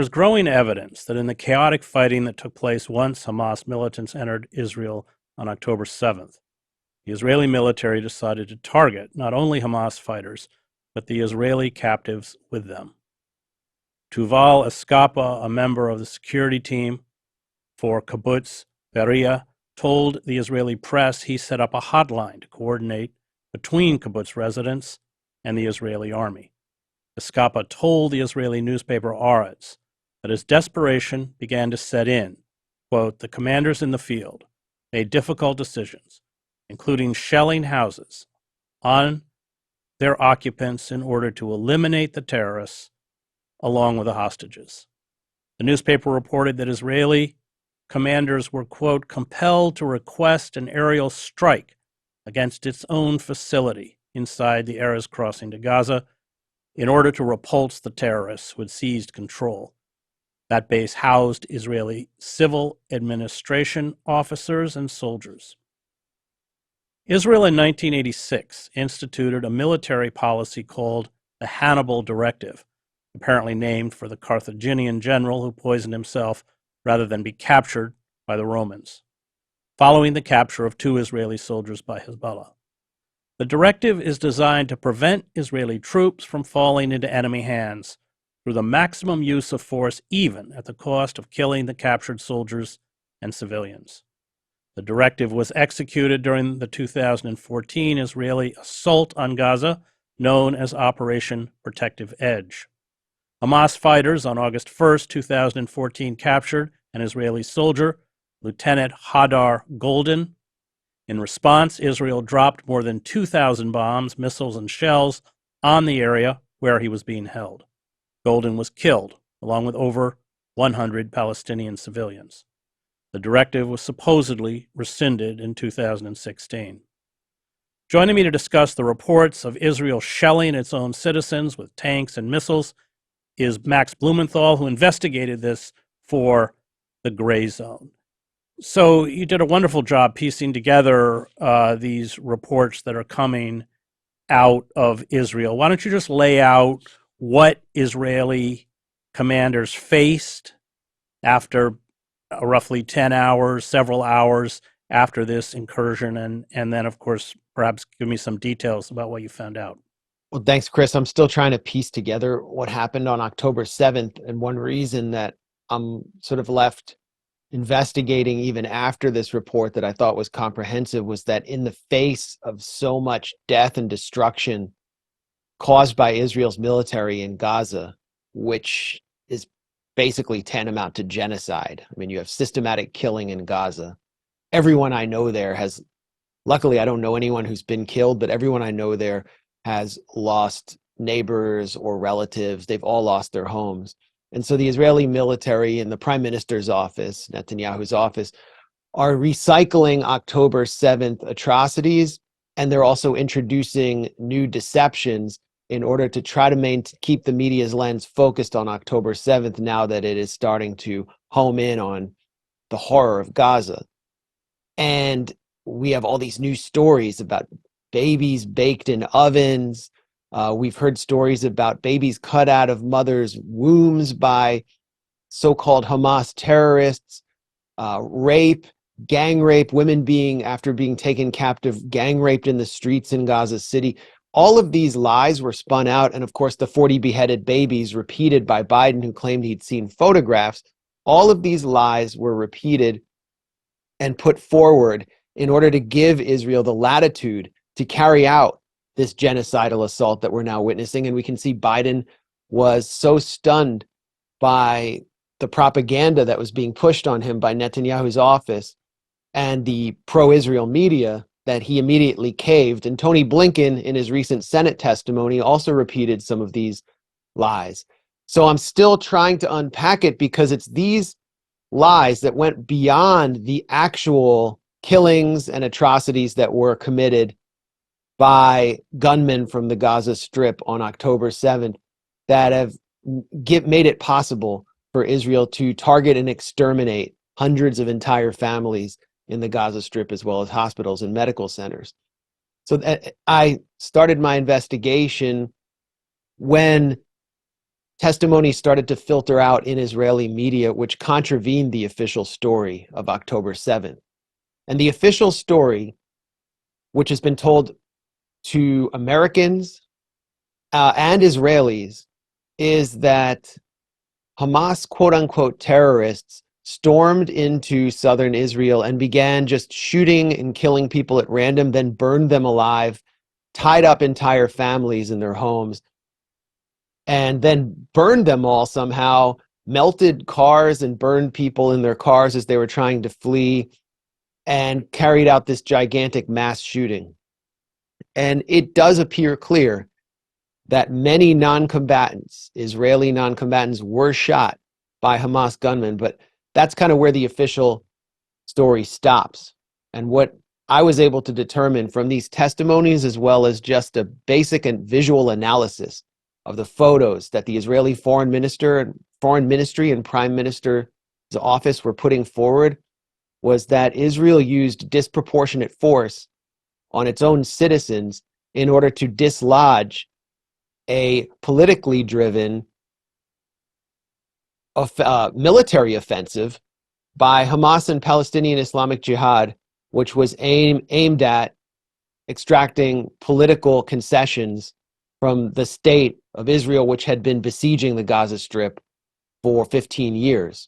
is growing evidence that in the chaotic fighting that took place once Hamas militants entered Israel on October 7th, the Israeli military decided to target not only Hamas fighters, but the Israeli captives with them. Tuval Escapa, a member of the security team for Kibbutz Beria, told the Israeli press he set up a hotline to coordinate between kibbutz residents and the Israeli army. Escapa told the Israeli newspaper Haaretz that as desperation began to set in, quote, the commanders in the field made difficult decisions, including shelling houses on their occupants in order to eliminate the terrorists along with the hostages. The newspaper reported that Israeli commanders were, quote, compelled to request an aerial strike against its own facility inside the Erez crossing to Gaza in order to repulse the terrorists who had seized control. That base housed Israeli civil administration officers and soldiers. Israel in 1986 instituted a military policy called the Hannibal Directive, apparently named for the Carthaginian general who poisoned himself rather than be captured by the Romans, following the capture of 2 Israeli soldiers by Hezbollah. The directive is designed to prevent Israeli troops from falling into enemy hands through the maximum use of force, even at the cost of killing the captured soldiers and civilians. The directive was executed during the 2014 Israeli assault on Gaza, known as Operation Protective Edge. Hamas fighters on August 1st, 2014 captured an Israeli soldier, Lieutenant Hadar Golden. In response, Israel dropped more than 2,000 bombs, missiles, and shells on the area where he was being held. Golden was killed, along with over 100 Palestinian civilians. The directive was supposedly rescinded in 2016. Joining me to discuss the reports of Israel shelling its own citizens with tanks and missiles is Max Blumenthal, who investigated this for The Grayzone. So you did a wonderful job piecing together these reports that are coming out of Israel. Why don't you just lay out what Israeli commanders faced after roughly 10 hours, several hours after this incursion, and then, of course, perhaps give me some details about what you found out. Well, thanks, Chris. I'm still trying to piece together what happened on October 7th. And one reason that I'm sort of left investigating even after this report that I thought was comprehensive was that in the face of so much death and destruction caused by Israel's military in Gaza, which is basically tantamount to genocide. I mean, you have systematic killing in Gaza. Everyone I know there has, luckily, I don't know anyone who's been killed, but everyone I know there has lost neighbors or relatives. They've all lost their homes. And so the Israeli military and the prime minister's office, Netanyahu's office, are recycling October 7th atrocities, and they're also introducing new deceptions in order to try to keep the media's lens focused on October 7th now that it is starting to home in on the horror of Gaza. And we have all these new stories about babies baked in ovens. We've heard stories about babies cut out of mothers' wombs by so-called Hamas terrorists, rape, gang rape, women after being taken captive, gang raped in the streets in Gaza City. All of these lies were spun out. And of course, the 40 beheaded babies repeated by Biden, who claimed he'd seen photographs. All of these lies were repeated and put forward in order to give Israel the latitude to carry out this genocidal assault that we're now witnessing. And we can see Biden was so stunned by the propaganda that was being pushed on him by Netanyahu's office and the pro-Israel media that he immediately caved. And Tony Blinken, in his recent Senate testimony, also repeated some of these lies. So I'm still trying to unpack it because it's these lies that went beyond the actual killings and atrocities that were committed by gunmen from the Gaza Strip on October 7th that have made it possible for Israel to target and exterminate hundreds of entire families in the Gaza Strip, as well as hospitals and medical centers. So I started my investigation when testimonies started to filter out in Israeli media, which contravened the official story of October 7th. And the official story, which has been told to Americans and Israelis, is that Hamas, quote unquote, terrorists stormed into southern Israel and began just shooting and killing people at random, then burned them alive, tied up entire families in their homes, and then burned them all somehow, melted cars and burned people in their cars as they were trying to flee, and carried out this gigantic mass shooting. And it does appear clear that many non-combatants, Israeli non-combatants, were shot by Hamas gunmen, but that's kind of where the official story stops. And what I was able to determine from these testimonies, as well as just a basic and visual analysis of the photos that the Israeli foreign ministry and prime minister's office were putting forward, was that Israel used disproportionate force on its own citizens in order to dislodge a politically driven military offensive by Hamas and Palestinian Islamic Jihad, which was aimed at extracting political concessions from the state of Israel, which had been besieging the Gaza Strip for 15 years.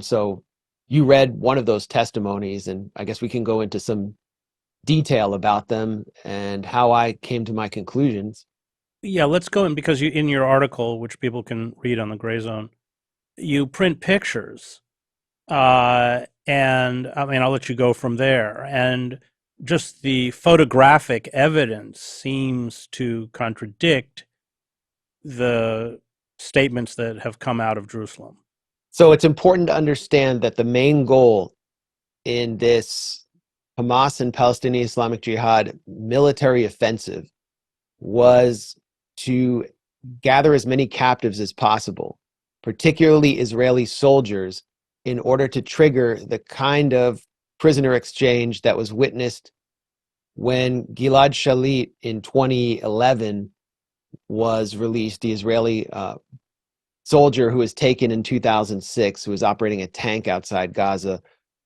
So you read one of those testimonies, and I guess we can go into some detail about them and how I came to my conclusions. Yeah, let's go in, because you, in your article, which people can read on the Grayzone, you print pictures. And I mean, I'll let you go from there. And just the photographic evidence seems to contradict the statements that have come out of Jerusalem. So it's important to understand that the main goal in this Hamas and Palestinian Islamic Jihad military offensive was to gather as many captives as possible, particularly Israeli soldiers, in order to trigger the kind of prisoner exchange that was witnessed when Gilad Shalit in 2011 was released, the Israeli soldier who was taken in 2006, who was operating a tank outside Gaza,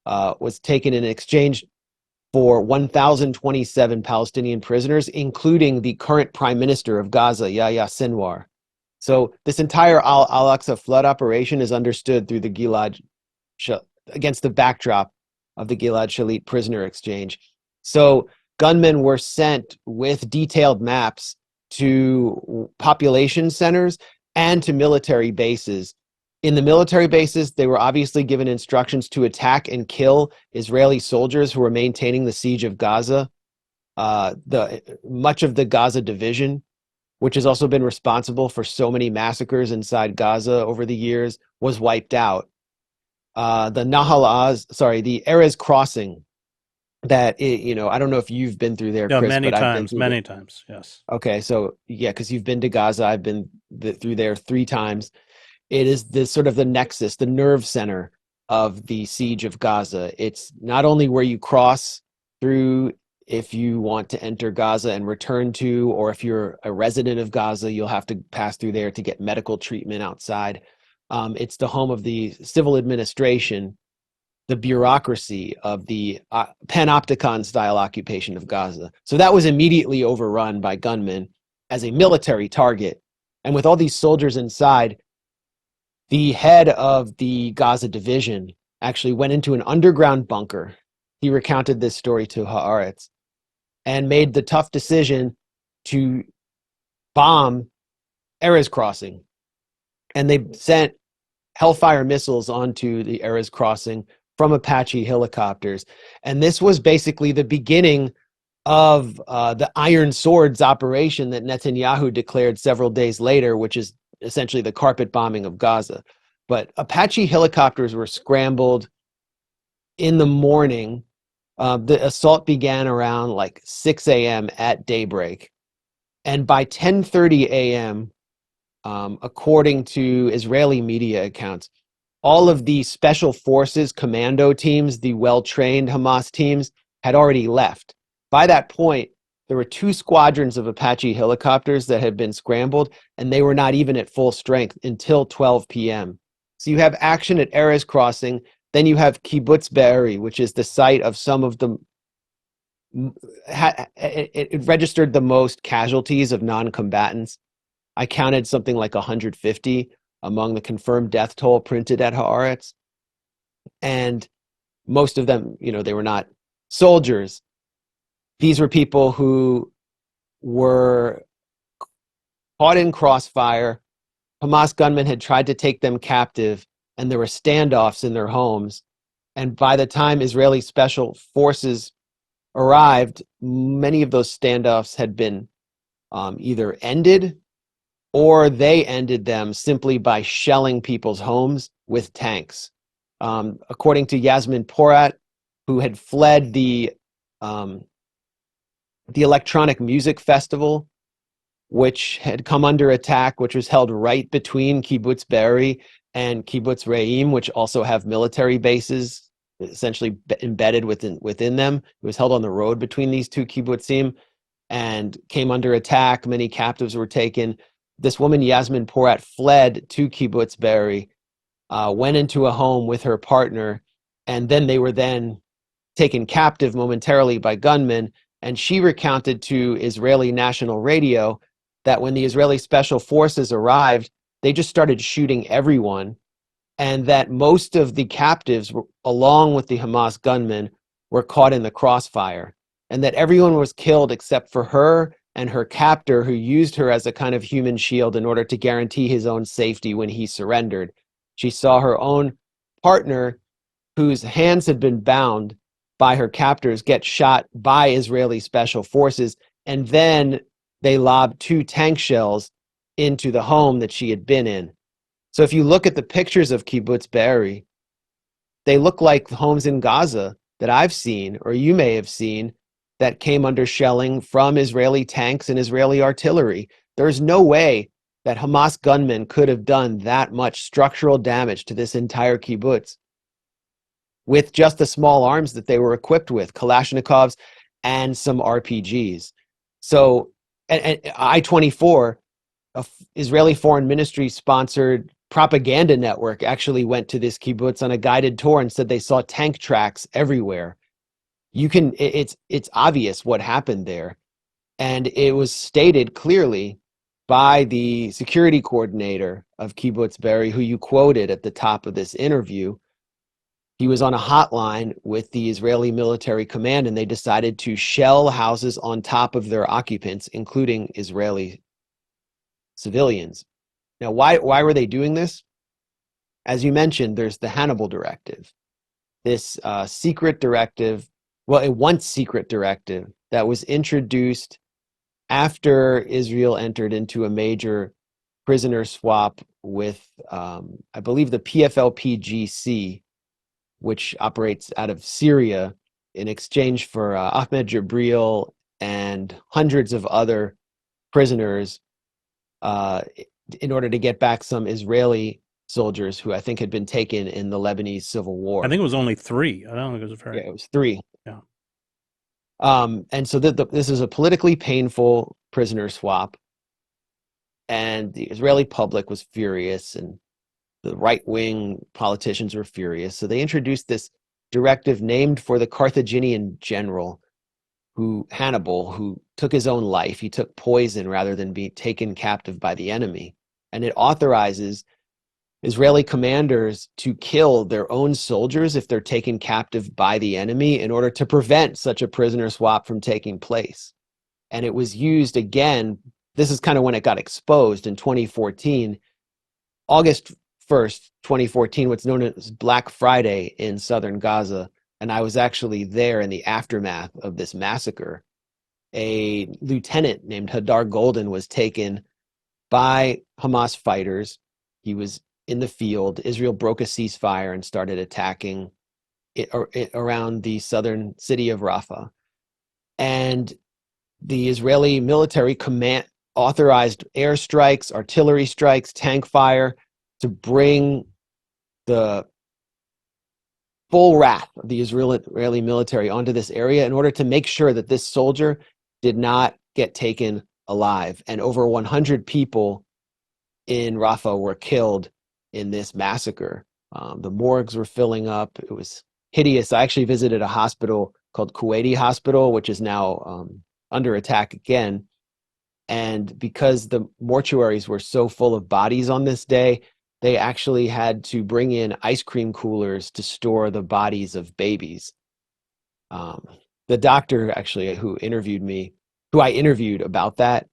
was taken in exchange for 1,027 Palestinian prisoners, including the current prime minister of Gaza, Yahya Sinwar. So this entire Al-Aqsa Flood operation is understood through the against the backdrop of the Gilad Shalit prisoner exchange. So gunmen were sent with detailed maps to population centers and to military bases. In the military bases, they were obviously given instructions to attack and kill Israeli soldiers who were maintaining the siege of Gaza. Much of the Gaza division, which has also been responsible for so many massacres inside Gaza over the years, was wiped out. The the Erez crossing, that I don't know if you've been through there, Yeah, Chris, many but I've been times, through many times, yes. Okay, so yeah, because you've been to Gaza, I've been through there 3 times. It is the sort of the nexus, the nerve center of the siege of Gaza. It's not only where you cross through if you want to enter Gaza and return to, or if you're a resident of Gaza, you'll have to pass through there to get medical treatment outside. It's the home of the civil administration, the bureaucracy of the panopticon style occupation of Gaza. So that was immediately overrun by gunmen as a military target. And with all these soldiers inside, the head of the Gaza division actually went into an underground bunker. He recounted this story to Haaretz and made the tough decision to bomb Erez crossing. And they sent Hellfire missiles onto the Erez crossing from Apache helicopters. And this was basically the beginning of the Iron Swords operation that Netanyahu declared several days later, which is essentially the carpet bombing of Gaza. But Apache helicopters were scrambled in the morning. The assault began around like 6 a.m. at daybreak. And by 10:30 a.m., according to Israeli media accounts, all of the special forces commando teams, the well-trained Hamas teams, had already left. By that point, there were 2 squadrons of Apache helicopters that had been scrambled, and they were not even at full strength until 12 p.m. So you have action at Erez Crossing, then you have Kibbutz Be'eri, which is the site of some of the it registered the most casualties of non-combatants. I counted something like 150 among the confirmed death toll printed at Haaretz. And most of them, they were not soldiers. These were people who were caught in crossfire. Hamas gunmen had tried to take them captive, and there were standoffs in their homes. And by the time Israeli special forces arrived, many of those standoffs had been either ended, or they ended them simply by shelling people's homes with tanks. According to Yasmin Porat, who had fled the electronic music festival, which had come under attack, which was held right between Kibbutz Be'eri and Kibbutz Re'im, which also have military bases essentially embedded within them. It was held on the road between these 2 kibbutzim and came under attack. Many captives were taken. This woman, Yasmin Porat, fled to Kibbutz Be'eri, went into a home with her partner, and then they were then taken captive momentarily by gunmen. And she recounted to Israeli national radio that when the Israeli special forces arrived, they just started shooting everyone, and that most of the captives, along with the Hamas gunmen, were caught in the crossfire, and that everyone was killed except for her and her captor, who used her as a kind of human shield in order to guarantee his own safety when he surrendered. She saw her own partner, whose hands had been bound by her captors, get shot by Israeli special forces, and then they lobbed 2 tank shells into the home that she had been in. So if you look at the pictures of Kibbutz Be'eri, they look like homes in Gaza that I've seen, or you may have seen, that came under shelling from Israeli tanks and Israeli artillery. There's no way that Hamas gunmen could have done that much structural damage to this entire kibbutz with just the small arms that they were equipped with, Kalashnikovs and some RPGs. So, and I-24, Israeli Foreign Ministry sponsored propaganda network, actually went to this kibbutz on a guided tour and said they saw tank tracks everywhere. It's obvious what happened there. And it was stated clearly by the security coordinator of Kibbutz Be'eri, who you quoted at the top of this interview. He was on a hotline with the Israeli military command, and they decided to shell houses on top of their occupants, including Israeli civilians. Now, why were they doing this? As you mentioned, there's the Hannibal Directive, this secret directive, well, a once secret directive that was introduced after Israel entered into a major prisoner swap with, I believe, the PFLP-GC, which operates out of Syria, in exchange for Ahmed Jibril and hundreds of other prisoners, in order to get back some Israeli soldiers who I think had been taken in the Lebanese civil war. I think it was only 3. I don't think it was very. Yeah, it was 3. Yeah. And so this is a politically painful prisoner swap, and the Israeli public was furious, and the right-wing politicians were furious. So they introduced this directive named for the Carthaginian general, Hannibal, who took his own life. He took poison rather than be taken captive by the enemy. And it authorizes Israeli commanders to kill their own soldiers if they're taken captive by the enemy in order to prevent such a prisoner swap from taking place. And it was used again. This is kind of when it got exposed in 2014, August 1st, 2014, what's known as Black Friday in southern Gaza. And I was actually there in the aftermath of this massacre. A lieutenant named Hadar Golden was taken by Hamas fighters. He was in the field. Israel broke a ceasefire and started attacking around the southern city of Rafah. And the Israeli military command authorized airstrikes, artillery strikes, tank fire to bring the full wrath of the Israeli military onto this area in order to make sure that this soldier did not get taken alive, and over 100 people in Rafah were killed in this massacre. The morgues were filling up. It was hideous. I actually visited a hospital called Kuwaiti Hospital, which is now under attack again. And because the mortuaries were so full of bodies on this day, they actually had to bring in ice cream coolers to store the bodies of babies. The doctor actually who I interviewed about that,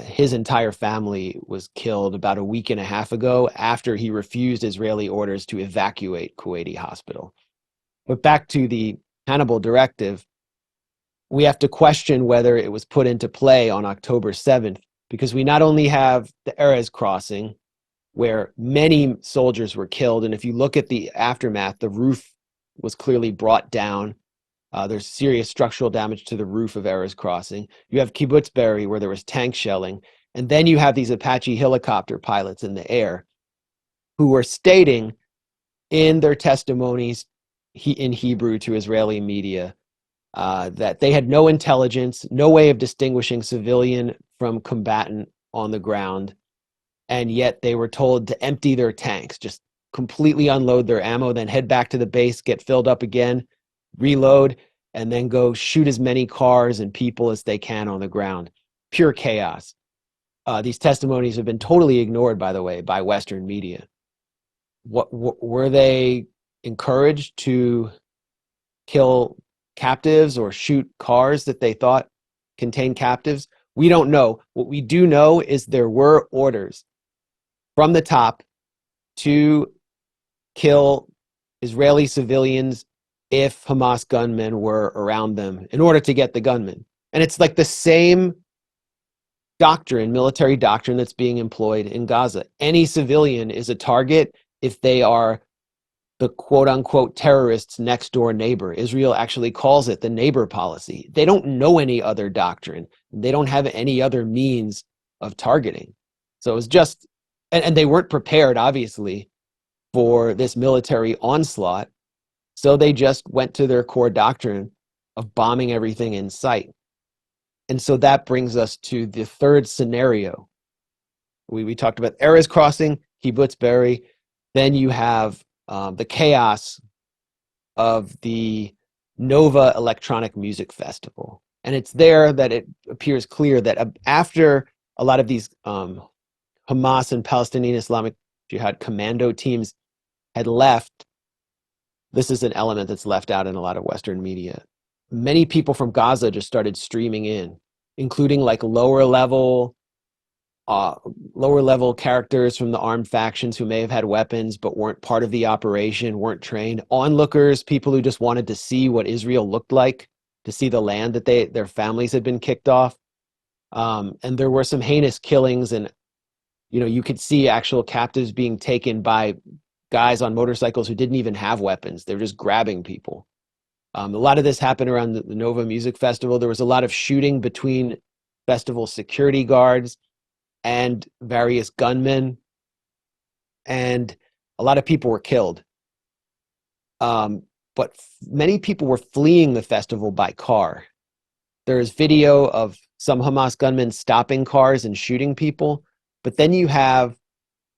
his entire family was killed about a week and a half ago after he refused Israeli orders to evacuate Kuwaiti Hospital. But back to the Hannibal Directive, we have to question whether it was put into play on October 7th, because we not only have the Erez crossing, where many soldiers were killed, and if you look at the aftermath, the roof was clearly brought down. There's serious structural damage to the roof of Erez crossing. You have Kibbutz Be'eri, where there was tank shelling, and then you have these Apache helicopter pilots in the air who were stating in their testimonies in Hebrew to Israeli media that they had no intelligence, no way of distinguishing civilian from combatant on the ground, and yet they were told to empty their tanks, just completely unload their ammo, then head back to the base, get filled up again, reload, and then go shoot as many cars and people as they can on the ground. Pure chaos. These testimonies have been totally ignored, by the way, by Western media. Were they encouraged to kill captives or shoot cars that they thought contained captives? We don't know. What we do know is there were orders from the top to kill Israeli civilians if Hamas gunmen were around them in order to get the gunmen. And it's like the same doctrine, military doctrine, that's being employed in Gaza. Any civilian is a target if they are the quote-unquote terrorists' next door neighbor. Israel actually calls it the neighbor policy. They don't know any other doctrine. They don't have any other means of targeting. So it was just, and they weren't prepared, obviously, for this military onslaught. So they just went to their core doctrine of bombing everything in sight. And so that brings us to the third scenario. We talked about Erez crossing, Kibbutz Be'eri. Then you have the chaos of the Nova Electronic Music Festival. And it's there that it appears clear that after a lot of these Hamas and Palestinian Islamic Jihad commando teams had left, this is an element that's left out in a lot of Western media. Many people from Gaza just started streaming in, including like lower level characters from the armed factions who may have had weapons but weren't part of the operation, weren't trained, onlookers, people who just wanted to see what Israel looked like, to see the land that their families had been kicked off. And there were some heinous killings, and you could see actual captives being taken by guys on motorcycles who didn't even have weapons. They're just grabbing people. A lot of this happened around the Nova Music Festival. There was a lot of shooting between festival security guards and various gunmen, and a lot of people were killed. But many people were fleeing the festival by car. There's video of some Hamas gunmen stopping cars and shooting people, but then you have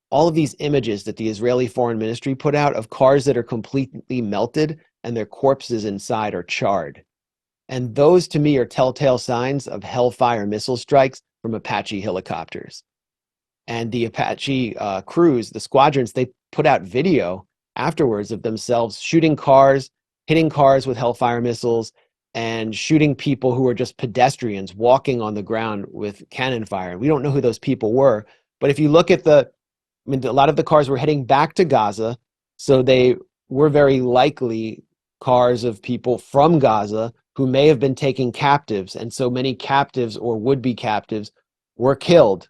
all of these images that the Israeli Foreign Ministry put out of cars that are completely melted and their corpses inside are charred. And those, to me, are telltale signs of Hellfire missile strikes from Apache helicopters. And the Apache crews, the squadrons, they put out video afterwards of themselves shooting cars, hitting cars with Hellfire missiles, and shooting people who were just pedestrians walking on the ground with cannon fire. We don't know who those people were, but if you look at a lot of the cars were heading back to Gaza, so they were very likely cars of people from Gaza who may have been taken captives, and so many captives or would-be captives were killed.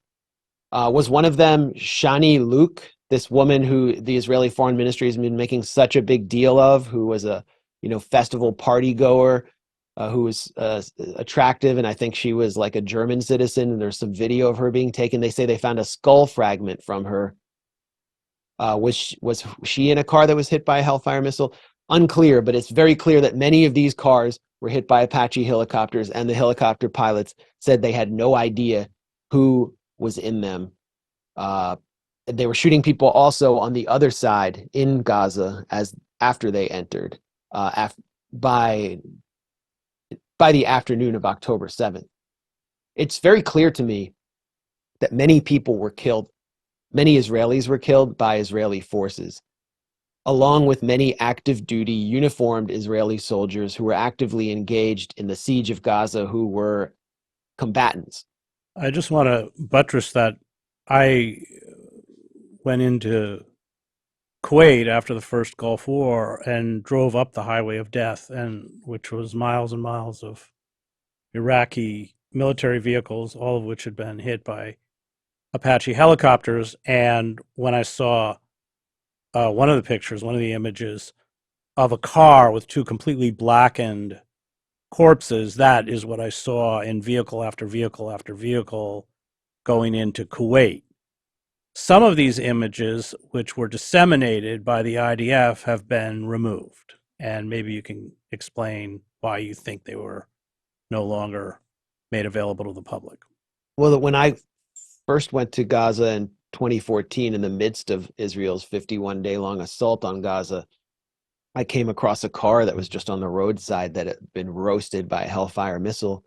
Was one of them Shani Luke, this woman who the Israeli Foreign Ministry has been making such a big deal of, who was a festival party goer, who was attractive, and I think she was like a German citizen, and there's some video of her being taken. They say they found a skull fragment from her. Was she in a car that was hit by a Hellfire missile? Unclear, but it's very clear that many of these cars were hit by Apache helicopters, and the helicopter pilots said they had no idea who was in them. They were shooting people also on the other side in Gaza as after they entered by the afternoon of October 7th. It's very clear to me that many people were killed. Many Israelis were killed by Israeli forces, along with many active duty uniformed Israeli soldiers who were actively engaged in the siege of Gaza, who were combatants. I just want to buttress that. I went into Kuwait after the first Gulf War and drove up the highway of death, and which was miles and miles of Iraqi military vehicles, all of which had been hit by Apache helicopters. And when I saw one of the pictures, one of the images of a car with two completely blackened corpses, that is what I saw in vehicle after vehicle after vehicle going into Kuwait. Some of these images, which were disseminated by the IDF, have been removed. And maybe you can explain why you think they were no longer made available to the public. Well, when I first went to Gaza in 2014, in the midst of Israel's 51-day long assault on Gaza, I came across a car that was just on the roadside that had been roasted by a Hellfire missile,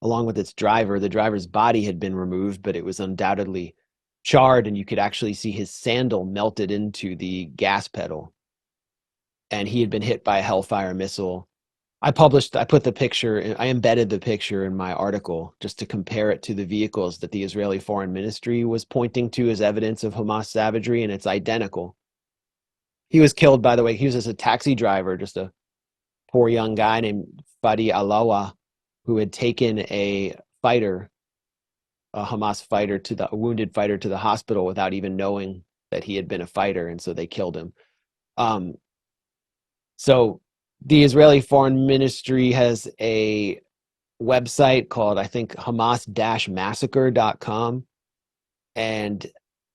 along with its driver. The driver's body had been removed, but it was undoubtedly charred, and you could actually see his sandal melted into the gas pedal. And he had been hit by a Hellfire missile. I put the picture, I embedded the picture in my article just to compare it to the vehicles that the Israeli Foreign Ministry was pointing to as evidence of Hamas savagery, and it's identical. He was killed, by the way. He was just a taxi driver, just a poor young guy named Fadi Alawa, who had taken a Hamas fighter, a wounded fighter, to the hospital without even knowing that he had been a fighter, and so they killed him. So the Israeli Foreign Ministry has a website called, I think, Hamas-massacre.com, and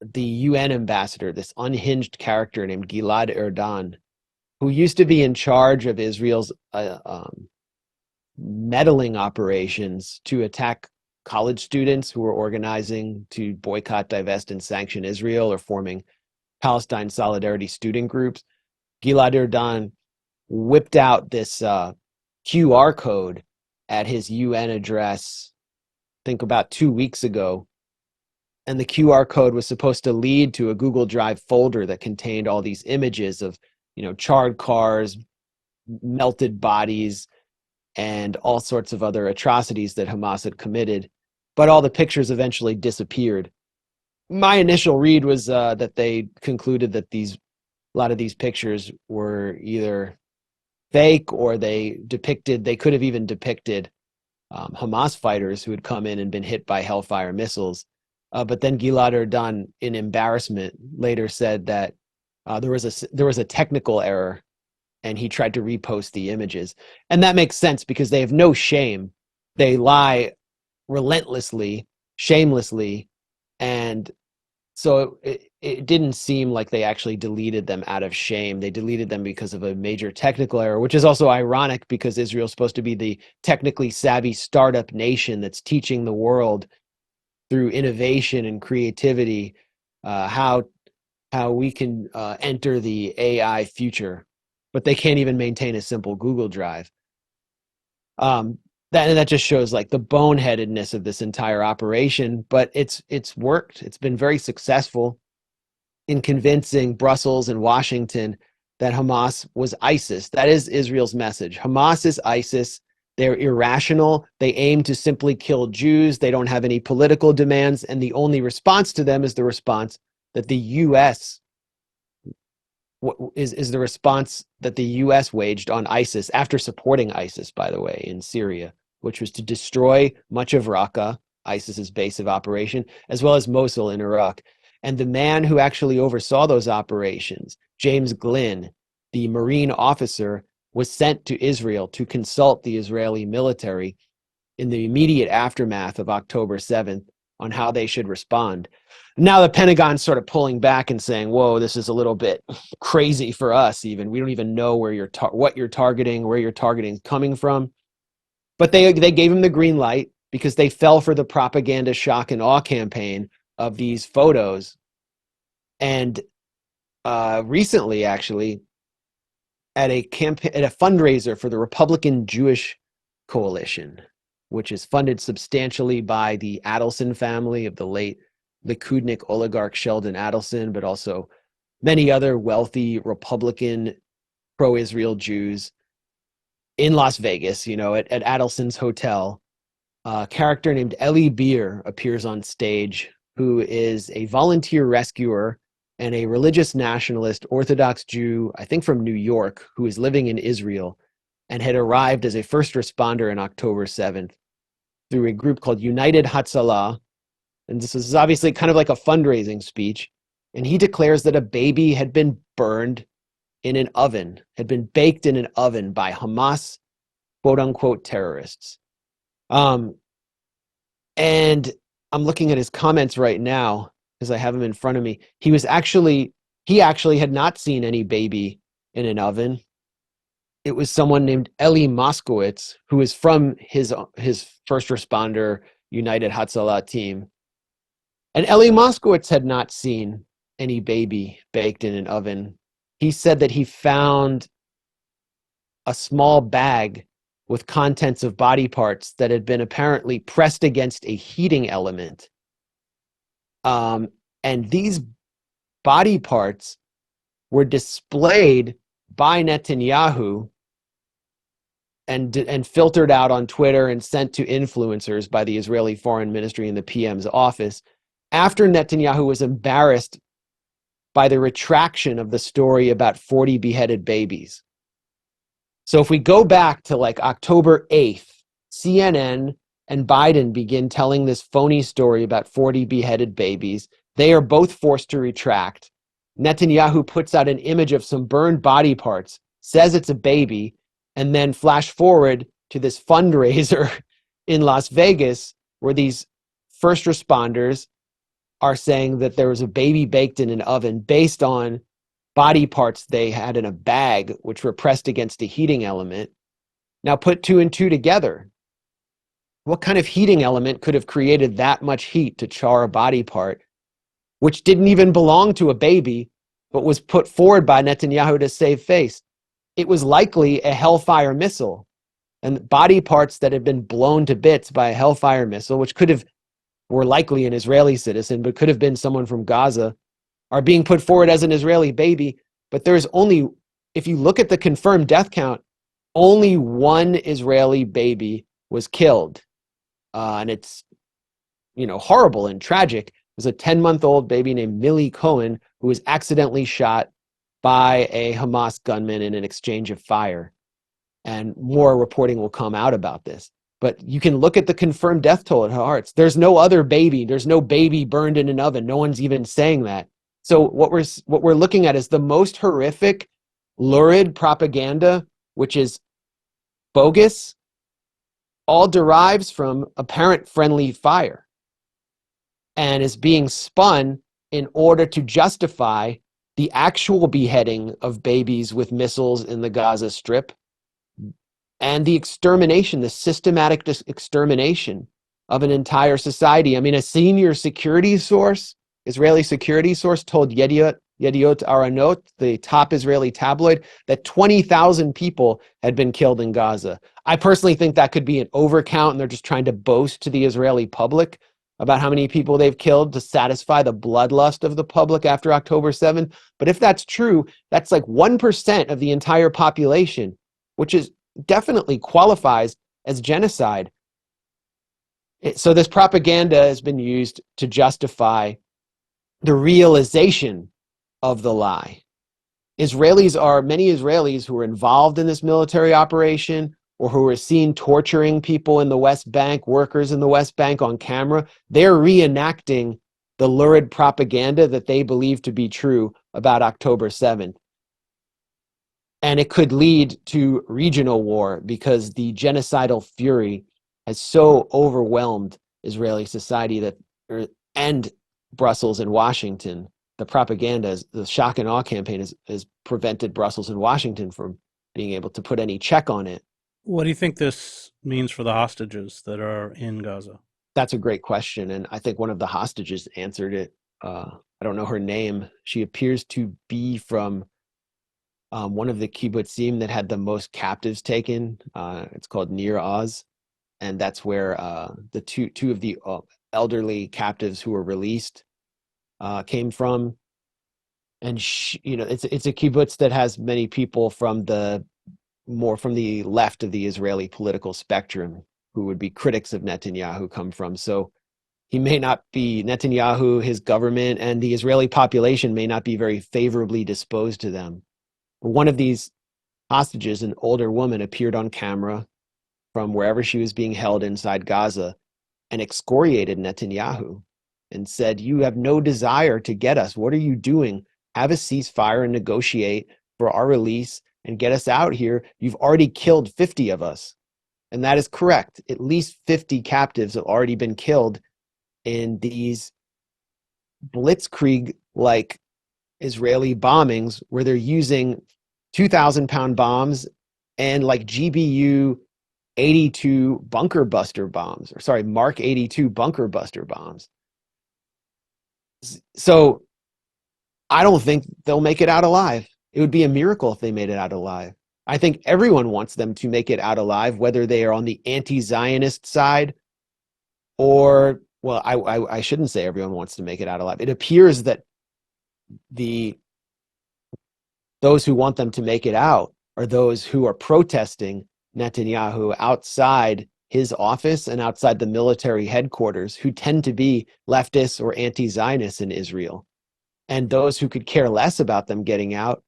the UN ambassador, this unhinged character named Gilad Erdan, who used to be in charge of Israel's meddling operations to attack college students who were organizing to boycott, divest, and sanction Israel, or forming Palestine Solidarity student groups. Gilad Erdan whipped out this QR code at his UN address, I think about 2 weeks ago. And the QR code was supposed to lead to a Google Drive folder that contained all these images of, charred cars, melted bodies, and all sorts of other atrocities that Hamas had committed. But all the pictures eventually disappeared. My initial read was that they concluded that a lot of these pictures were either fake, or they could have even depicted Hamas fighters who had come in and been hit by Hellfire missiles. But then Gilad Erdan, in embarrassment, later said that there was a technical error, and he tried to repost the images. And that makes sense, because they have no shame. They lie relentlessly, shamelessly, and so it didn't seem like they actually deleted them out of shame. They deleted them because of a major technical error, which is also ironic, because Israel's supposed to be the technically savvy startup nation that's teaching the world through innovation and creativity how we can enter the AI future, but they can't even maintain a simple Google Drive. That just shows like the boneheadedness of this entire operation, but it's worked. It's been very successful in convincing Brussels and Washington that Hamas was ISIS. That is Israel's message. Hamas is ISIS. They're irrational. They aim to simply kill Jews. They don't have any political demands, and the only response to them is the response that the U.S. is the response that the U.S. waged on ISIS after supporting ISIS, by the way, in Syria, which was to destroy much of Raqqa, ISIS's base of operation, as well as Mosul in Iraq. And the man who actually oversaw those operations, James Glynn, the Marine officer, was sent to Israel to consult the Israeli military in the immediate aftermath of October 7th on how they should respond. Now the Pentagon's sort of pulling back and saying, whoa, this is a little bit crazy for us even. We don't even know what you're targeting, where your targeting is coming from. But they gave him the green light because they fell for the propaganda shock and awe campaign of these photos. And recently, actually, at a fundraiser for the Republican Jewish Coalition, which is funded substantially by the Adelson family of the late Likudnik oligarch Sheldon Adelson, but also many other wealthy Republican pro-Israel Jews in Las Vegas, at Adelson's hotel. A character named Eli Beer appears on stage, who is a volunteer rescuer and a religious nationalist Orthodox Jew, I think from New York, who is living in Israel and had arrived as a first responder on October 7th through a group called United Hatzalah. And this is obviously kind of like a fundraising speech. And he declares that a baby had been burned in an oven, had been baked in an oven by Hamas, quote unquote, terrorists. And I'm looking at his comments right now because I have him in front of me. He actually had not seen any baby in an oven. It was someone named Eli Moskowitz, who is from his first responder United Hatzalah team. And Eli Moskowitz had not seen any baby baked in an oven. He said that he found a small bag with contents of body parts that had been apparently pressed against a heating element. And these body parts were displayed by Netanyahu and filtered out on Twitter and sent to influencers by the Israeli Foreign Ministry and the PM's office after Netanyahu was embarrassed by the retraction of the story about 40 beheaded babies. So if we go back to like October 8th, CNN and Biden begin telling this phony story about 40 beheaded babies. They are both forced to retract. Netanyahu puts out an image of some burned body parts, says it's a baby, and then flash forward to this fundraiser in Las Vegas where these first responders are saying that there was a baby baked in an oven based on body parts they had in a bag, which were pressed against a heating element. Now put two and two together. What kind of heating element could have created that much heat to char a body part, which didn't even belong to a baby, but was put forward by Netanyahu to save face? It was likely a Hellfire missile, and body parts that had been blown to bits by a Hellfire missile, which were likely an Israeli citizen, but could have been someone from Gaza, are being put forward as an Israeli baby. But there's only, if you look at the confirmed death count, only one Israeli baby was killed. And it's, horrible and tragic. It was a 10-month-old baby named Millie Cohen who was accidentally shot by a Hamas gunman in an exchange of fire. And more reporting will come out about this. But you can look at the confirmed death toll at Haaretz. There's no other baby. There's no baby burned in an oven. No one's even saying that. So what we're looking at is the most horrific, lurid propaganda, which is bogus, all derives from apparent friendly fire and is being spun in order to justify the actual beheading of babies with missiles in the Gaza Strip and the extermination, the systematic extermination of an entire society. I mean, a senior security source, Israeli security source, told Yediot Aharonot, the top Israeli tabloid, that 20,000 people had been killed in Gaza. I personally think that could be an overcount, and they're just trying to boast to the Israeli public about how many people they've killed to satisfy the bloodlust of the public after October 7th. But if that's true, that's like 1% of the entire population, which is definitely qualifies as genocide. So this propaganda has been used to justify the realization of the lie. Many Israelis who are involved in this military operation or who are seen torturing people in the West Bank, workers in the West Bank on camera, they're reenacting the lurid propaganda that they believe to be true about October 7th. And it could lead to regional war because the genocidal fury has so overwhelmed Israeli society and Brussels and Washington. The propaganda, the shock and awe campaign has prevented Brussels and Washington from being able to put any check on it. What do you think this means for the hostages that are in Gaza? That's a great question, and I think one of the hostages answered it. I don't know her name. She appears to be from one of the kibbutzim that had the most captives taken. It's called Nir Oz, and that's where the two of the elderly captives who were released came from. And it's a kibbutz that has many people from the left of the Israeli political spectrum who would be critics of Netanyahu come from. So he may not be, Netanyahu, his government, and the Israeli population may not be very favorably disposed to them. But one of these hostages, an older woman, appeared on camera from wherever she was being held inside Gaza and excoriated Netanyahu and said, "You have no desire to get us. What are you doing? Have a ceasefire and negotiate for our release and get us out here. You've already killed 50 of us." And that is correct. At least 50 captives have already been killed in these blitzkrieg-like Israeli bombings where they're using 2,000-pound bombs and like GBU 82 bunker buster bombs, or sorry, Mark 82 bunker buster bombs. So I don't think they'll make it out alive. It would be a miracle if they made it out alive. I think everyone wants them to make it out alive, whether they are on the anti-Zionist side or, well, I shouldn't say everyone wants to make it out alive. It appears that those who want them to make it out are those who are protesting Netanyahu outside his office and outside the military headquarters, who tend to be leftists or anti-Zionists in Israel. And those who could care less about them getting out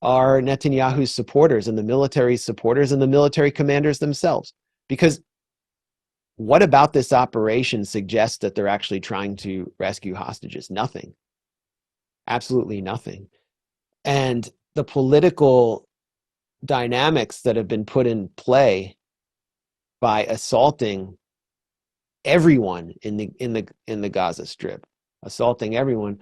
are Netanyahu's supporters and the military supporters and the military commanders themselves. Because what about this operation suggests that they're actually trying to rescue hostages? Nothing. Absolutely nothing. And the political dynamics that have been put in play by assaulting everyone in the Gaza Strip, assaulting everyone,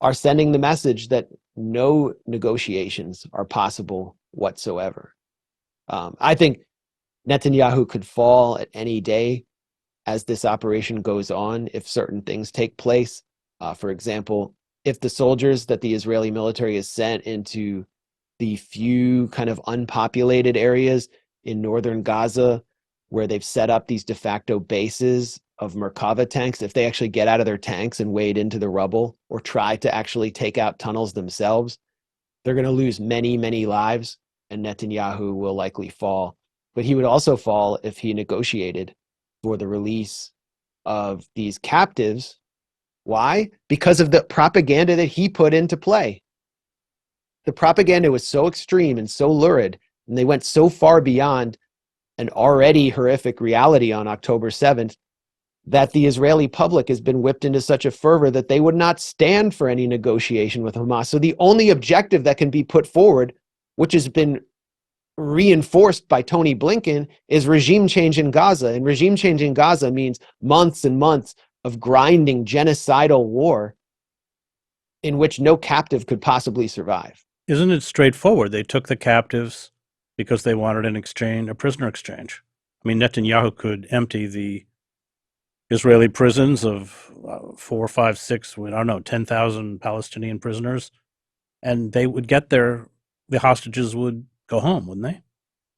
are sending the message that no negotiations are possible whatsoever. I think Netanyahu could fall at any day as this operation goes on if certain things take place. For example, if the soldiers that the Israeli military has sent into the few kind of unpopulated areas in northern Gaza where they've set up these de facto bases of Merkava tanks, if they actually get out of their tanks and wade into the rubble or try to actually take out tunnels themselves, they're going to lose many, many lives, and Netanyahu will likely fall. But he would also fall if he negotiated for the release of these captives. Why? Because of the propaganda that he put into play. The propaganda was so extreme and so lurid, and they went so far beyond an already horrific reality on October 7th, that the Israeli public has been whipped into such a fervor that they would not stand for any negotiation with Hamas. So the only objective that can be put forward, which has been reinforced by Tony Blinken, is regime change in Gaza. And regime change in Gaza means months and months of grinding genocidal war in which no captive could possibly survive. Isn't it straightforward? They took the captives because they wanted a prisoner exchange. I mean, Netanyahu could empty the Israeli prisons of 4, 5, 6, I don't know, 10,000 Palestinian prisoners, and they would get the hostages would go home, wouldn't they?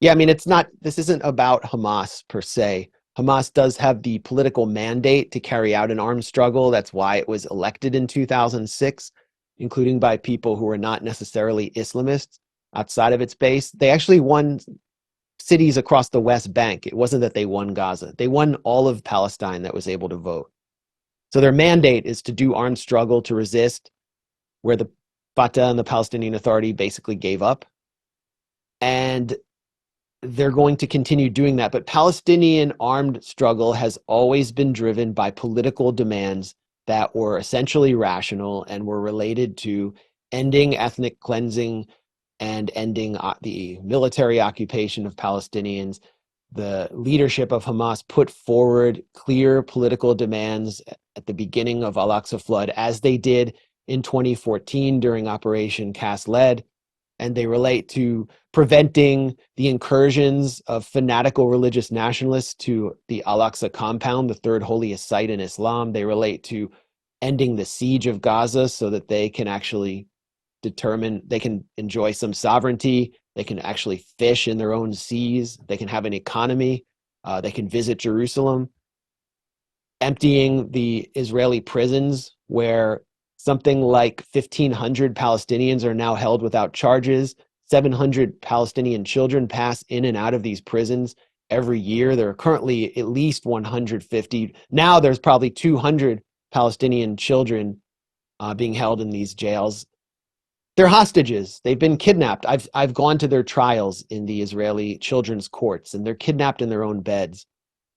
Yeah, I mean, this isn't about Hamas per se. Hamas does have the political mandate to carry out an armed struggle. That's why it was elected in 2006, including by people who are not necessarily Islamists outside of its base. They actually won cities across the West Bank. It wasn't that they won Gaza. They won all of Palestine that was able to vote. So their mandate is to do armed struggle to resist, where the Fatah and the Palestinian Authority basically gave up. And they're going to continue doing that. But Palestinian armed struggle has always been driven by political demands that were essentially rational and were related to ending ethnic cleansing and ending the military occupation of Palestinians. The leadership of Hamas put forward clear political demands at the beginning of Al-Aqsa Flood, as they did in 2014 during Operation Cast Lead. and they relate to preventing the incursions of fanatical religious nationalists to the Al-Aqsa compound, the third holiest site in Islam. They relate to ending the siege of Gaza so that they can actually they can enjoy some sovereignty, they can actually fish in their own seas, they can have an economy, they can visit Jerusalem, emptying the Israeli prisons where something like 1,500 Palestinians are now held without charges. 700 Palestinian children pass in and out of these prisons every year. There are currently at least 150. Now there's probably 200 Palestinian children being held in these jails. They're hostages. They've been kidnapped. I've gone to their trials in the Israeli children's courts, and they're kidnapped in their own beds.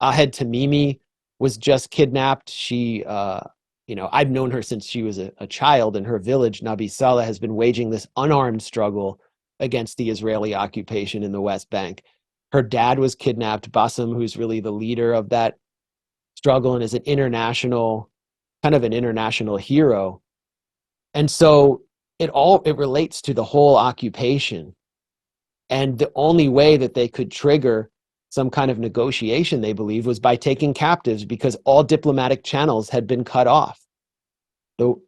Ahed Tamimi was just kidnapped. She, I've known her since she was a child, and her village, Nabi Saleh, has been waging this unarmed struggle against the Israeli occupation in the West Bank. Her dad was kidnapped, Bassem, who's really the leader of that struggle and is an international hero. And so it relates to the whole occupation. And the only way that they could trigger some kind of negotiation, they believe, was by taking captives, because all diplomatic channels had been cut off.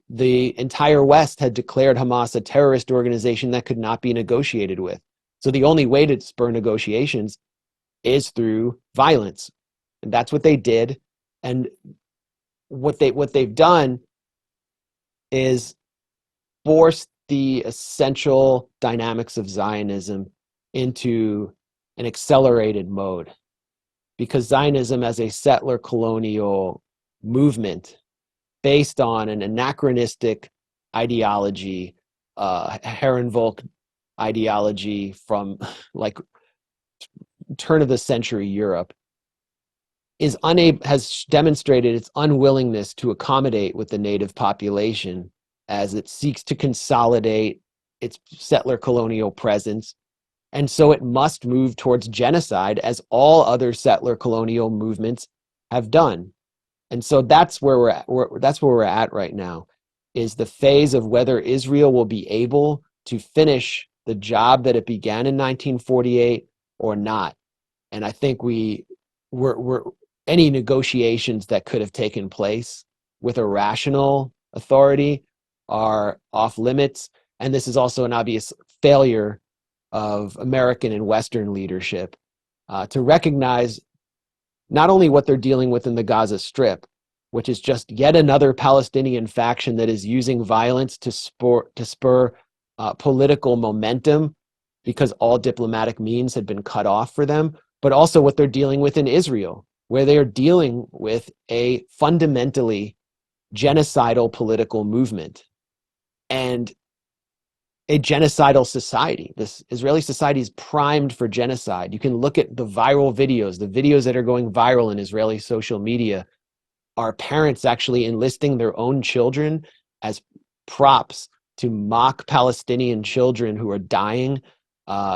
The entire West had declared Hamas a terrorist organization that could not be negotiated with. So the only way to spur negotiations is through violence. And that's what they did. And what they've done is force the essential dynamics of Zionism into an accelerated mode, because Zionism, as a settler colonial movement based on an anachronistic ideology, Herrenvolk ideology from like turn of the century Europe, has demonstrated its unwillingness to accommodate with the native population as it seeks to consolidate its settler colonial presence. And so it must move towards genocide, as all other settler colonial movements have done. And so that's where we're at right now, is the phase of whether Israel will be able to finish the job that it began in 1948 or not. And I think any negotiations that could have taken place with a rational authority are off limits. And this is also an obvious failure of American and Western leadership to recognize not only what they're dealing with in the Gaza Strip, which is just yet another Palestinian faction that is using violence to spur political momentum, because all diplomatic means had been cut off for them, but also what they're dealing with in Israel, where they are dealing with a fundamentally genocidal political movement and a genocidal society. This Israeli society is primed for genocide. You can look at the viral videos. The videos that are going viral in Israeli social media are parents actually enlisting their own children as props to mock Palestinian children who are dying,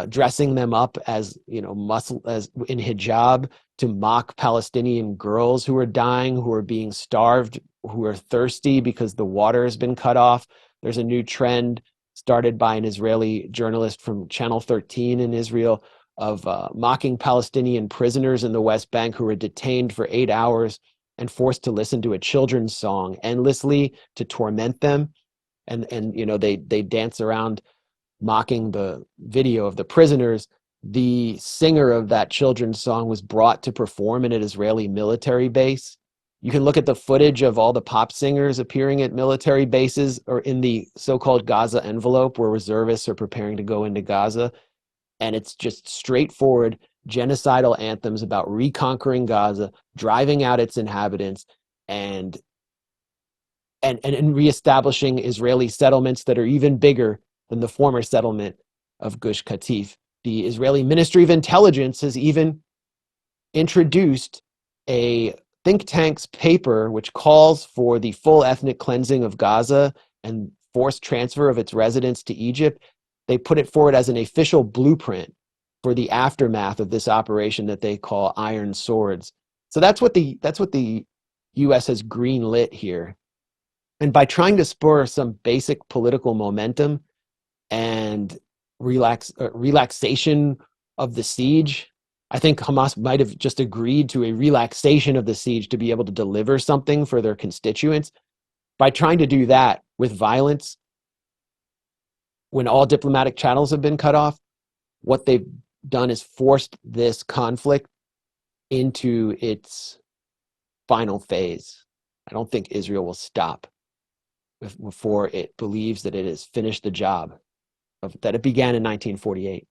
dressing them up as in hijab to mock Palestinian girls who are dying, who are being starved, who are thirsty because the water has been cut off. There's a new trend started by an Israeli journalist from Channel 13 in Israel of mocking Palestinian prisoners in the West Bank who were detained for 8 hours and forced to listen to a children's song endlessly to torment them. And they dance around mocking the video of the prisoners. The singer of that children's song was brought to perform in an Israeli military base. You can look at the footage of all the pop singers appearing at military bases or in the so-called Gaza Envelope, where reservists are preparing to go into Gaza. And it's just straightforward genocidal anthems about reconquering Gaza, driving out its inhabitants, and reestablishing Israeli settlements that are even bigger than the former settlement of Gush Katif. The Israeli Ministry of Intelligence has even introduced a think tank's paper which calls for the full ethnic cleansing of Gaza and forced transfer of its residents to Egypt. They put it forward as an official blueprint for the aftermath of this operation that they call Iron Swords. So that's what the U.S. has greenlit here. And by trying to spur some basic political momentum and relaxation of the siege. I think Hamas might have just agreed to a relaxation of the siege to be able to deliver something for their constituents. By trying to do that with violence, when all diplomatic channels have been cut off, what they've done is forced this conflict into its final phase. I don't think Israel will stop before it believes that it has finished the job that it began in 1948.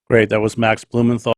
Great. That was Max Blumenthal.